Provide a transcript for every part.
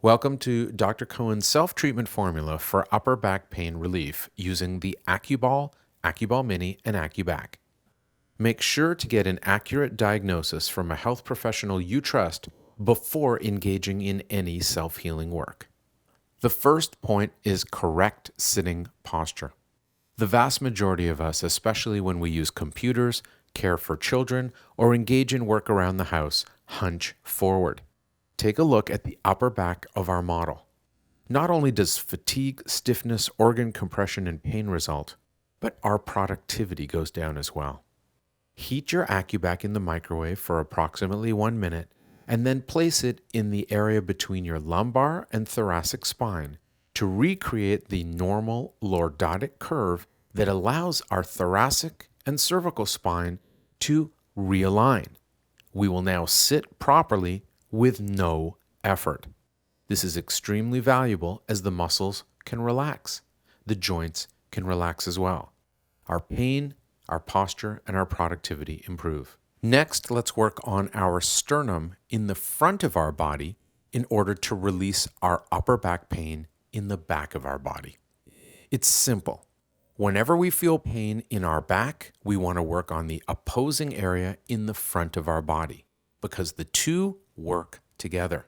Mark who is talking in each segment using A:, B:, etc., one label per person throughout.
A: Welcome to Dr. Cohen's self-treatment formula for upper back pain relief using the Acuball, Acuball Mini, and AcuBack. Make sure to get an accurate diagnosis from a health professional you trust before engaging in any self-healing work. The first point is correct sitting posture. The vast majority of us, especially when we use computers, care for children, or engage in work around the house, hunch forward. Take a look at the upper back of our model. Not only does fatigue, stiffness, organ compression, and pain result, but our productivity goes down as well. Heat your AcuBack in the microwave for approximately 1 minute, and then place it in the area between your lumbar and thoracic spine to recreate the normal lordotic curve that allows our thoracic and cervical spine to realign. We will now sit properly with no effort. This is extremely valuable as the muscles can relax. The joints can relax as well. Our pain, our posture, and our productivity improve. Next, let's work on our sternum in the front of our body in order to release our upper back pain in the back of our body. It's simple. Whenever we feel pain in our back, we want to work on the opposing area in the front of our body because the two work together.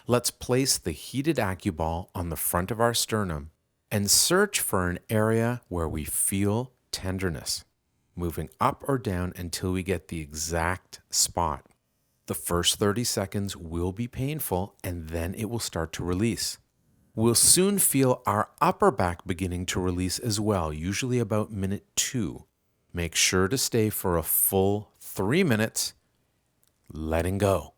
A: Let's place the heated Acuball on the front of our sternum and search for an area where we feel tenderness, moving up or down until we get the exact spot. The first 30 seconds will be painful and then it will start to release. We'll soon feel our upper back beginning to release as well, usually about minute 2. Make sure to stay for a full 3 minutes, letting go.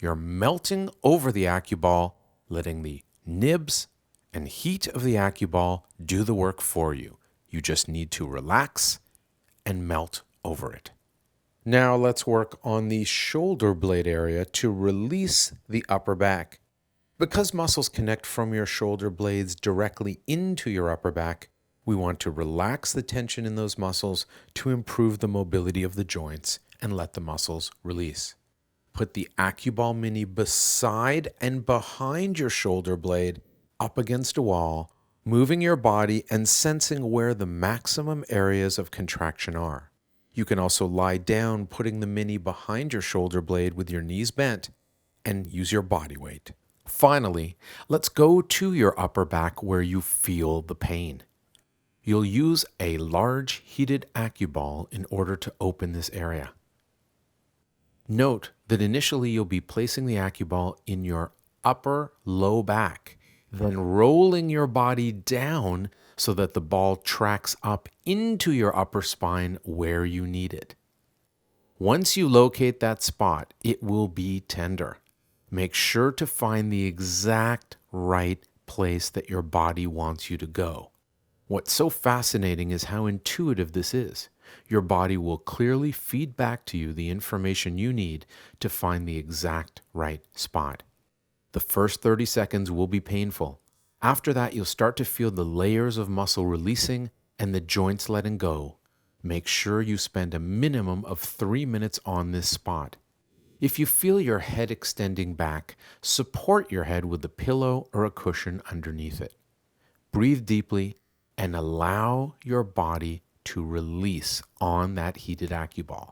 A: You're melting over the Acuball, letting the nibs and heat of the Acuball do the work for you. You just need to relax and melt over it. Now let's work on the shoulder blade area to release the upper back. Because muscles connect from your shoulder blades directly into your upper back, we want to relax the tension in those muscles to improve the mobility of the joints and let the muscles release. Put the Acuball Mini beside and behind your shoulder blade up against a wall, moving your body and sensing where the maximum areas of contraction are. You can also lie down, putting the Mini behind your shoulder blade with your knees bent and use your body weight. Finally, let's go to your upper back where you feel the pain. You'll use a large heated Acuball in order to open this area. Note that initially you'll be placing the Acuball in your upper low back, then rolling your body down so that the ball tracks up into your upper spine where you need it. Once you locate that spot, it will be tender. Make sure to find the exact right place that your body wants you to go. What's so fascinating is how intuitive this is. Your body will clearly feed back to you the information you need to find the exact right spot. The first 30 seconds will be painful. After that, you'll start to feel the layers of muscle releasing and the joints letting go. Make sure you spend a minimum of 3 minutes on this spot. If you feel your head extending back, support your head with a pillow or a cushion underneath it. Breathe deeply and allow your body to release on that heated Acuball.